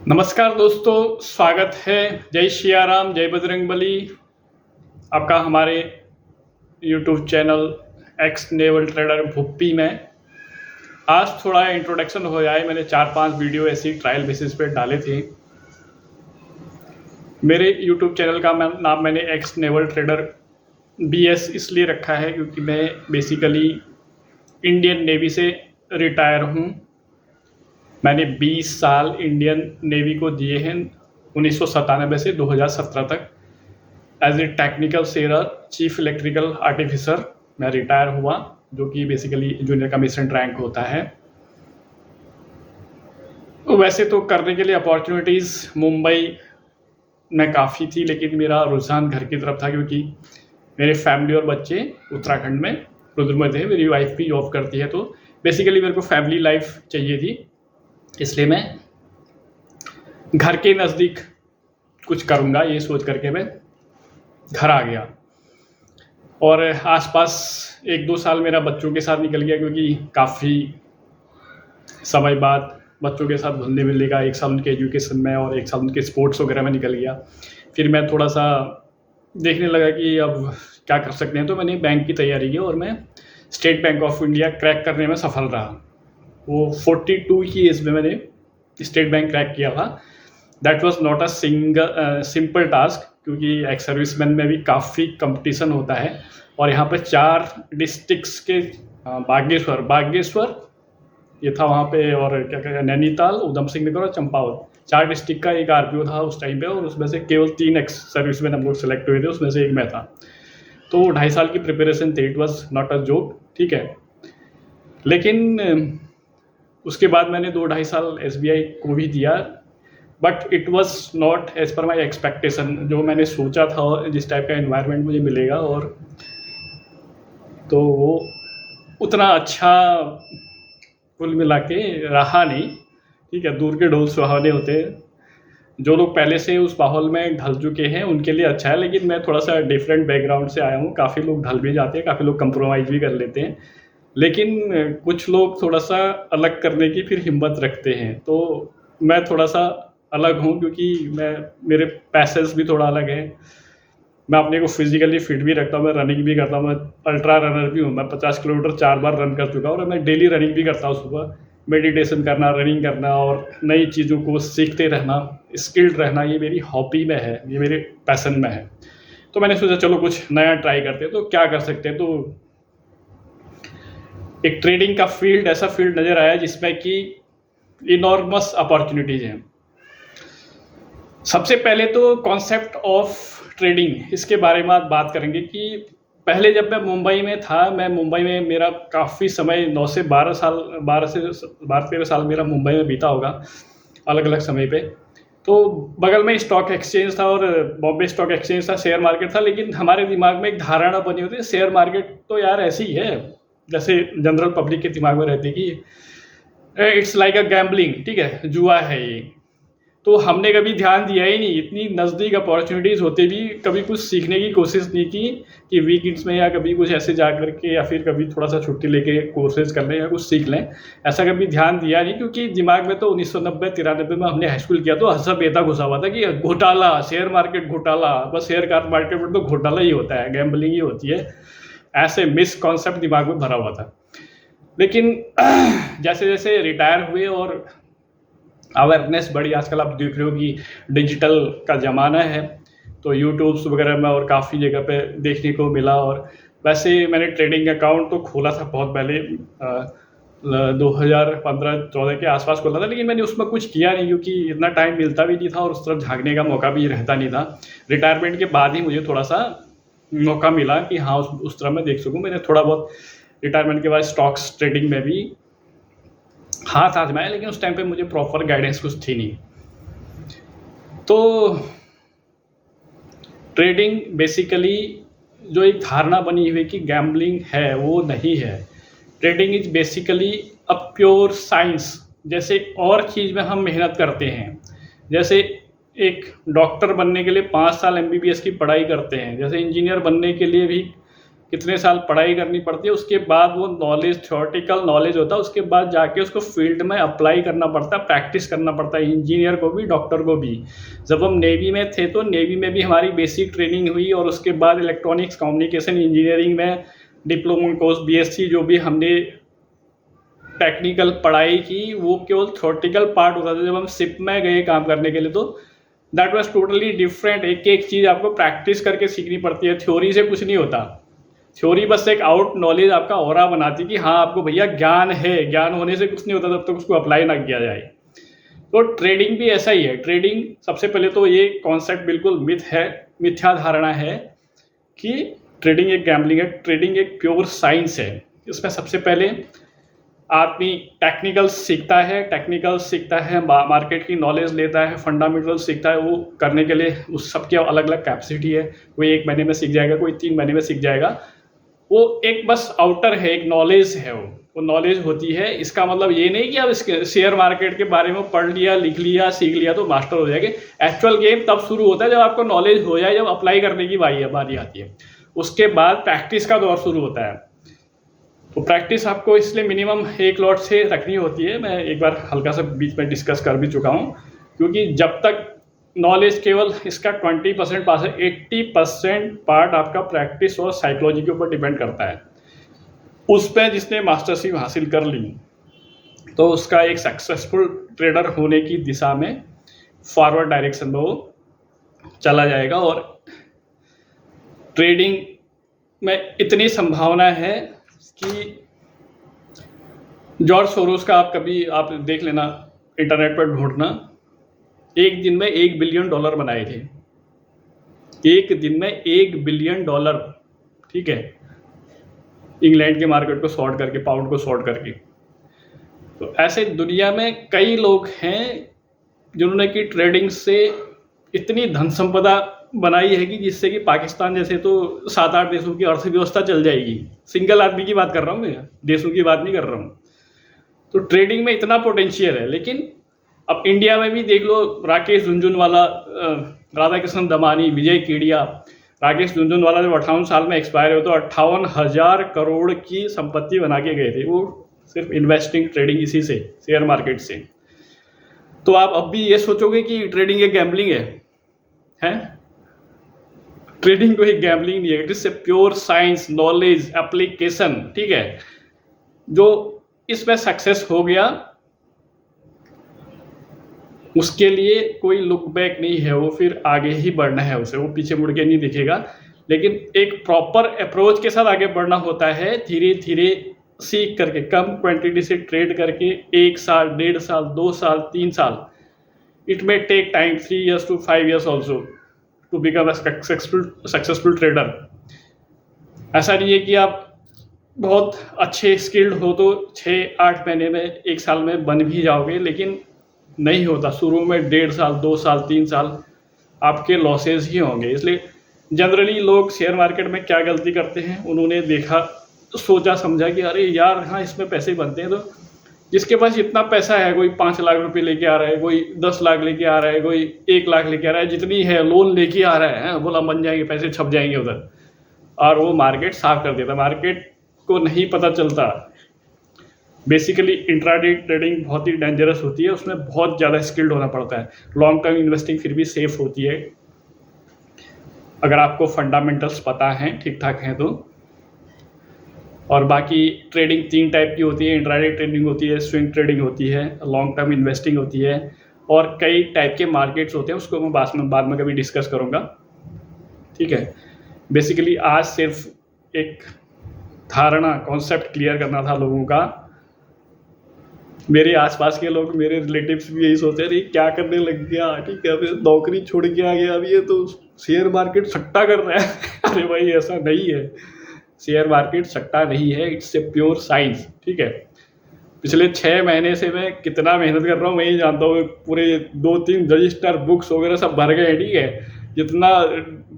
नमस्कार दोस्तों, स्वागत है। जय सिया राम, जय बजरंगबली। आपका हमारे YouTube channel x naval trader Bhuppi में आज थोड़ा इंट्रोडक्शन हो जाए। मैंने 4-5 वीडियो ऐसी ट्रायल बेसिस पे डाले थे। मेरे यूट्यूब चैनल का नाम मैंने एक्स नेवल ट्रेडर BS इसलिए रखा है क्योंकि मैं बेसिकली इंडियन नेवी से रिटायर हूँ। मैंने 20 साल इंडियन नेवी को दिए हैं 1997 से 2017 तक। As a technical sailor, chief electrical artificer मैं रिटायर हुआ, जो कि बेसिकली जूनियर कमीशन रैंक होता है। वैसे तो करने के लिए अपॉर्चुनिटीज़ मुंबई में काफ़ी थी, लेकिन मेरा रुझान घर की तरफ था क्योंकि मेरे फैमिली और बच्चे उत्तराखंड में रुद्र में थे। मेरी वाइफ भी जॉब करती है, तो बेसिकली मेरे को फैमिली लाइफ चाहिए थी, इसलिए मैं घर के नज़दीक कुछ करूँगा ये सोच करके मैं घर आ गया। और आसपास 1-2 साल मेरा बच्चों के साथ निकल गया क्योंकि काफ़ी समय बाद बच्चों के साथ घुलने मिलने का 1 साल उनके एजुकेशन में और 1 साल उनके स्पोर्ट्स वगैरह में निकल गया। फिर मैं थोड़ा सा देखने लगा कि अब क्या कर सकते हैं, तो मैंने बैंक की तैयारी की और मैं state bank of India crack करने में सफल रहा। वो 42 की एज में मैंने स्टेट बैंक क्रैक किया था। That was not a simple task क्योंकि एक्स सर्विसमैन में भी काफ़ी कंपटीशन होता है। और यहाँ पर 4 डिस्ट्रिक्ट्स के बागेश्वर ये था वहाँ पे, और क्या कहते हैं, नैनीताल, उधम सिंह नगर और चंपावत, 4 डिस्ट्रिक्ट का एक RPO था उस टाइम पे। और उसमें से केवल 3 एक्स सर्विसमैन हम लोग सेलेक्ट हुए थे, उसमें से एक मैं था। तो 2.5 साल की प्रिपरेशन थी। It was not a joke, ठीक है। लेकिन उसके बाद मैंने 2-2.5 साल SBI को भी दिया, but it was not as per my expectation. जो मैंने सोचा था और जिस टाइप का एनवायरनमेंट मुझे मिलेगा, और तो वो उतना अच्छा कुल मिला के रहा नहीं, ठीक है। दूर के ढोल सुहावने होते हैं। जो लोग पहले से उस माहौल में ढल चुके हैं उनके लिए अच्छा है, लेकिन मैं थोड़ा सा डिफरेंट बैकग्राउंड से आया हूँ। काफ़ी लोग ढल भी जाते हैं, काफ़ी लोग कंप्रोमाइज़ भी कर लेते हैं, लेकिन कुछ लोग थोड़ा सा अलग करने की फिर हिम्मत रखते हैं। तो मैं थोड़ा सा अलग हूँ क्योंकि मेरे पैसेस भी थोड़ा अलग हैं। मैं अपने को फिजिकली फिट भी रखता हूँ, मैं रनिंग भी करता हूँ, मैं अल्ट्रा रनर भी हूँ। मैं 50 किलोमीटर 4 बार रन कर चुका हूँ, और मैं डेली रनिंग भी करता हूँ। सुबह मेडिटेशन करना, रनिंग करना और नई चीज़ों को सीखते रहना, स्किल्ड रहना, ये मेरी हॉबी में है, ये मेरे पैशन में है। तो मैंने सोचा चलो कुछ नया ट्राई करते हैं, तो क्या कर सकते हैं। तो एक ट्रेडिंग का फील्ड, ऐसा फील्ड नज़र आया जिसमें कि इनॉर्मस अपॉर्चुनिटीज़ हैं। सबसे पहले तो कॉन्सेप्ट ऑफ ट्रेडिंग, इसके बारे में बात करेंगे कि पहले जब मैं मुंबई में था, मैं मुंबई में मेरा काफ़ी समय 9 से 12 साल, 12-13 साल मेरा मुंबई में बीता होगा, अलग अलग समय पे। तो बगल में स्टॉक एक्सचेंज था और बॉम्बे स्टॉक एक्सचेंज था, शेयर मार्केट था। लेकिन हमारे दिमाग में एक धारणा बनी होती है, शेयर मार्केट तो यार ऐसी ही है जैसे जनरल पब्लिक के दिमाग में रहती है कि इट्स लाइक अ गैम्बलिंग, ठीक है, जुआ है ये। तो हमने कभी ध्यान दिया ही नहीं, इतनी नज़दीक अपॉर्चुनिटीज़ होते भी कभी कुछ सीखने की कोशिश नहीं की कि वीकेंड्स में या कभी कुछ ऐसे जा करके या फिर कभी थोड़ा सा छुट्टी लेके कोर्सेज कर लें या कुछ सीख लें। ऐसा कभी ध्यान दिया नहीं क्योंकि दिमाग में तो 1990-93 में हमने हाई स्कूल किया तो हंसा बेता घुसा हुआ था कि घोटाला, शेयर मार्केट घोटाला, बस शेयर मार्केट में तो घोटाला ही होता है, गैम्बलिंग ही होती है। ऐसे मिसकॉन्सेप्ट दिमाग में भरा हुआ था। लेकिन जैसे जैसे रिटायर हुए और अवेयरनेस बढ़ी, आजकल आप देख रहे हो कि डिजिटल का ज़माना है, तो यूट्यूब्स वगैरह में और काफ़ी जगह पे देखने को मिला। और वैसे मैंने ट्रेडिंग अकाउंट तो खोला था बहुत पहले, 2015-14 के आसपास खोला था, लेकिन मैंने उसमें कुछ किया नहीं क्योंकि इतना टाइम मिलता भी नहीं था और उस तरफ झाँकने का मौका भी रहता नहीं था। रिटायरमेंट के बाद ही मुझे थोड़ा सा मौका मिला कि हाँ उस तरह मैं देख सकूँ। मैंने थोड़ा बहुत रिटायरमेंट के बाद स्टॉक्स ट्रेडिंग में भी हाथ आजमाया, लेकिन उस टाइम पे मुझे प्रॉपर गाइडेंस कुछ थी नहीं। तो ट्रेडिंग बेसिकली जो एक धारणा बनी हुई कि गैम्बलिंग है, वो नहीं है। Trading is basically a pure science. जैसे और चीज़ में हम मेहनत करते हैं, जैसे एक डॉक्टर बनने के लिए 5 साल MBBS की पढ़ाई करते हैं, जैसे इंजीनियर बनने के लिए भी कितने साल पढ़ाई करनी पड़ती है, उसके बाद वो नॉलेज थ्योरेटिकल नॉलेज होता है, उसके बाद जाके उसको फील्ड में अप्लाई करना पड़ता है, प्रैक्टिस करना पड़ता है, इंजीनियर को भी डॉक्टर को भी। जब हम नेवी में थे तो नेवी में भी हमारी बेसिक ट्रेनिंग हुई और उसके बाद इलेक्ट्रॉनिक्स कम्युनिकेशन इंजीनियरिंग में डिप्लोमा कोर्स BSc जो भी हमने टेक्निकल पढ़ाई की वो केवल थ्योरेटिकल पार्ट होता था। जब हम शिप में गए काम करने के लिए तो दैट वाज टोटली डिफरेंट। एक एक चीज़ आपको प्रैक्टिस करके सीखनी पड़ती है, थ्योरी से कुछ नहीं होता। थ्योरी बस एक आउट नॉलेज आपका ऑरा बनाती कि हाँ आपको भैया ज्ञान है, ज्ञान होने से कुछ नहीं होता जब तक उसको अप्लाई ना किया जाए। तो ट्रेडिंग भी ऐसा ही है। ट्रेडिंग सबसे पहले तो ये कॉन्सेप्ट बिल्कुल मिथ है, मिथ्या धारणा है कि ट्रेडिंग एक गैम्बलिंग है। ट्रेडिंग एक प्योर साइंस है। इसमें सबसे पहले आदमी टेक्निकल सीखता है, मार्केट की नॉलेज लेता है, फंडामेंटल सीखता है। वो करने के लिए उस सबकी अलग अलग कैपेसिटी है। कोई 1 महीने में सीख जाएगा, कोई 3 महीने में सीख जाएगा। वो एक बस आउटर है, एक नॉलेज है, वो नॉलेज होती है। इसका मतलब ये नहीं कि आप शेयर मार्केट के बारे में पढ़ लिया, लिख लिया, सीख लिया तो मास्टर हो जाएंगे। एक्चुअल गेम तब शुरू होता है जब आपको नॉलेज हो जाए, जब अप्लाई करने की बारी आती है। उसके बाद प्रैक्टिस का दौर शुरू होता है। तो प्रैक्टिस आपको इसलिए मिनिमम 1 लॉट से रखनी होती है। मैं एक बार हल्का सा बीच में डिस्कस कर भी चुका हूँ, क्योंकि जब तक नॉलेज केवल इसका 20% पास है, 80% पार्ट आपका प्रैक्टिस और साइकोलॉजी के ऊपर डिपेंड करता है। उस पर जिसने मास्टरशिप हासिल कर ली तो उसका एक सक्सेसफुल ट्रेडर होने की दिशा में फॉरवर्ड डायरेक्शन में वो चला जाएगा। और ट्रेडिंग में इतनी संभावना है कि जॉर्ज सोरोस का आप देख लेना, इंटरनेट पर ढूंढना, एक दिन में $1 बिलियन बनाए थे। एक दिन में $1 बिलियन, ठीक है, इंग्लैंड के मार्केट को शॉर्ट करके, पाउंड को शॉर्ट करके। तो ऐसे दुनिया में कई लोग हैं जिन्होंने कि ट्रेडिंग से इतनी धन संपदा बनाई है कि जिससे कि पाकिस्तान जैसे तो 7-8 देशों की अर्थव्यवस्था चल जाएगी। सिंगल आदमी की बात कर रहा हूँ मैं, देशों की बात नहीं कर रहा हूँ। तो ट्रेडिंग में इतना पोटेंशियल है। लेकिन अब इंडिया में भी देख लो, राकेश झुनझुनवाला, राधाकृष्ण दमानी, विजय केडिया। राकेश झुनझुनवाला जब 58 साल में एक्सपायर हुए तो 58,000 करोड़ की संपत्ति बना के गए थे, वो सिर्फ इन्वेस्टिंग ट्रेडिंग इसी से, शेयर मार्केट से। तो आप अब भी ये सोचोगे कि ट्रेडिंग एक गैम्बलिंग है? ट्रेडिंग कोई गैम्बलिंग नहीं है। It is a pure science, knowledge, application, ठीक है। जो इसमें सक्सेस हो गया उसके लिए कोई लुक बैक नहीं है, वो फिर आगे ही बढ़ना है उसे, वो पीछे मुड़ के नहीं दिखेगा। लेकिन एक प्रॉपर अप्रोच के साथ आगे बढ़ना होता है, धीरे धीरे सीख करके, कम क्वांटिटी से ट्रेड करके, 1 साल, 1.5 साल, 2 साल, 3 साल। It may take time 3 years to 5 years also to become a successful trader. ऐसा नहीं है कि आप बहुत अच्छे स्किल्ड हो तो 6-8 महीने में, 1 साल में बन भी जाओगे, लेकिन नहीं होता। शुरू में 1.5 साल, 2 साल, 3 साल आपके लॉसेस ही होंगे। इसलिए जनरली लोग शेयर मार्केट में क्या गलती करते हैं, उन्होंने देखा, सोचा समझा कि अरे यार हाँ इसमें पैसे बनते हैं। तो जिसके पास इतना पैसा है, कोई 5 लाख रुपए लेके आ रहा है, कोई 10 लाख लेके आ रहा है, कोई 1 लाख लेके आ रहा है, जितनी है लोन लेके आ रहा है, बोला बन जाएंगे, पैसे छप जाएंगे उधर, और वो मार्केट साफ कर देता। मार्केट को नहीं पता चलता। बेसिकली इंट्राडे ट्रेडिंग बहुत ही डेंजरस होती है, उसमें बहुत ज़्यादा स्किल्ड होना पड़ता है। लॉन्ग टर्म इन्वेस्टिंग फिर भी सेफ होती है अगर आपको फंडामेंटल्स पता हैं, ठीक ठाक हैं तो। और बाकी ट्रेडिंग 3 टाइप की होती है, इंट्राडे ट्रेडिंग होती है, स्विंग ट्रेडिंग होती है, लॉन्ग टर्म इन्वेस्टिंग होती है, और कई टाइप के मार्केट्स होते हैं, उसको मैं बाद में कभी डिस्कस करूँगा, ठीक है। बेसिकली आज सिर्फ एक धारणा, कॉन्सेप्ट क्लियर करना था लोगों का। मेरे आसपास के लोग, मेरे रिलेटिव्स भी यही सोचते हैं, क्या करने लग गया, ठीक है, फिर नौकरी छोड़ के आ गया, अभी ये तो शेयर मार्केट सट्टा कर रहा है। अरे भाई ऐसा नहीं है, शेयर मार्केट सट्टा नहीं है, इट्स ए प्योर साइंस, ठीक है। पिछले 6 महीने से मैं कितना मेहनत कर रहा हूँ मैं ही जानता हूँ। पूरे 2-3 रजिस्टर, बुक्स वगैरह सब भर गए, ठीक है। जितना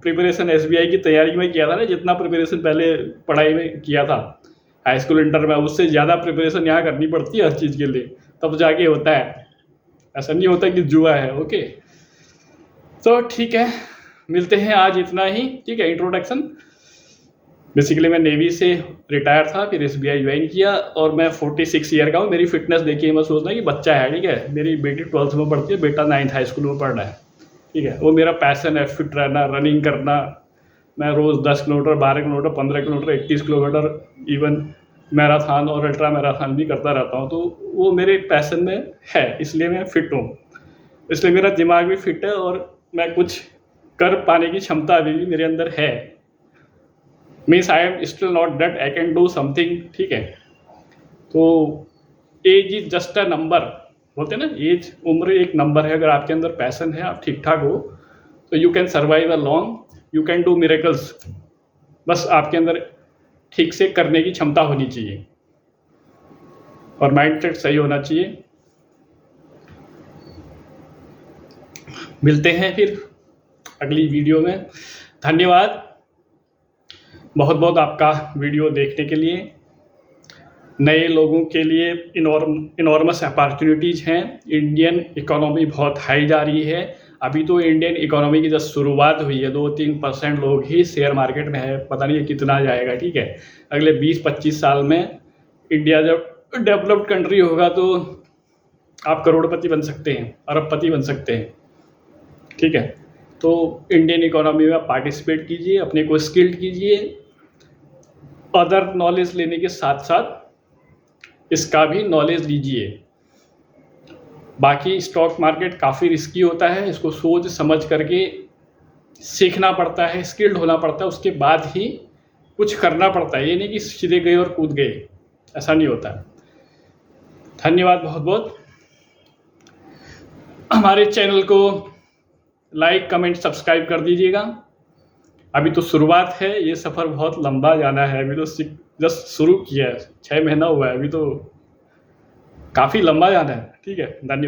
प्रिपरेशन SBI की तैयारी में किया था ना, जितना प्रिपरेशन पहले पढ़ाई में किया था हाई स्कूल इंटर में, उससे ज़्यादा प्रिपरेशन यहाँ करनी पड़ती है हर चीज़ के लिए, तब जाके होता है। ऐसा नहीं होता कि जुआ है, ओके। तो ठीक है, मिलते हैं आज इतना ही, ठीक है, इंट्रोडक्शन। बेसिकली मैं नेवी से रिटायर था, फिर एसबीआई ज्वाइन किया और मैं 46 ईयर का हूँ। मेरी फिटनेस देखिए, मैं सोचना कि बच्चा है, ठीक है। मेरी बेटी 12th में पढ़ती है, बेटा 9th हाई स्कूल में पढ़ रहा है, ठीक है। वो मेरा पैसन है, फिट रहना, रनिंग करना। मैं रोज़ 10 kilometre, 12 kilometre, 15 kilometre, 21 kilometre, even marathon और अल्ट्रा मैराथन भी करता रहता हूँ। तो वो मेरे पैसन में है, इसलिए मैं फिट हूँ, इसलिए मेरा दिमाग भी फिट है और मैं कुछ कर पाने की क्षमता अभी भी मेरे अंदर है। Means I am still not that I can do something, ठीक है। तो age is just a number, बोलते हैं ना, एज, उम्र एक नंबर है। अगर आपके अंदर पैसन है, आप ठीक ठाक हो, तो you can survive a long, you can do miracles. बस आपके अंदर ठीक से करने की क्षमता होनी चाहिए और माइंडसेट सही होना चाहिए। मिलते हैं फिर अगली वीडियो में। धन्यवाद बहुत बहुत आपका वीडियो देखने के लिए। नए लोगों के लिए इनॉर्मस अपॉर्चुनिटीज़ हैं। इंडियन इकोनॉमी बहुत हाई जा रही है। अभी तो इंडियन इकोनॉमी की जब शुरुआत हुई है, 2-3% लोग ही शेयर मार्केट में है, पता नहीं कितना जाएगा, ठीक है। अगले 20-25 साल में इंडिया जब डेवलप्ड कंट्री होगा तो आप करोड़पति बन सकते हैं, अरबपति बन सकते हैं, ठीक है। तो इंडियन इकोनॉमी में पार्टिसिपेट कीजिए, अपने को स्किल्ड कीजिए, अदर नॉलेज लेने के साथ साथ इसका भी नॉलेज लीजिए। बाकी स्टॉक मार्केट काफ़ी रिस्की होता है, इसको सोच समझ करके सीखना पड़ता है, स्किल्ड होना पड़ता है, उसके बाद ही कुछ करना पड़ता है। ये नहीं कि सीधे गए और कूद गए, ऐसा नहीं होता। धन्यवाद बहुत बहुत। हमारे चैनल को लाइक, कमेंट, सब्सक्राइब कर दीजिएगा। अभी तो शुरुआत है, ये सफ़र बहुत लंबा जाना है। अभी तो जस्ट शुरू किया है, 6 महीना हुआ है, अभी तो काफ़ी लंबा जाना है, ठीक है। धन्यवाद।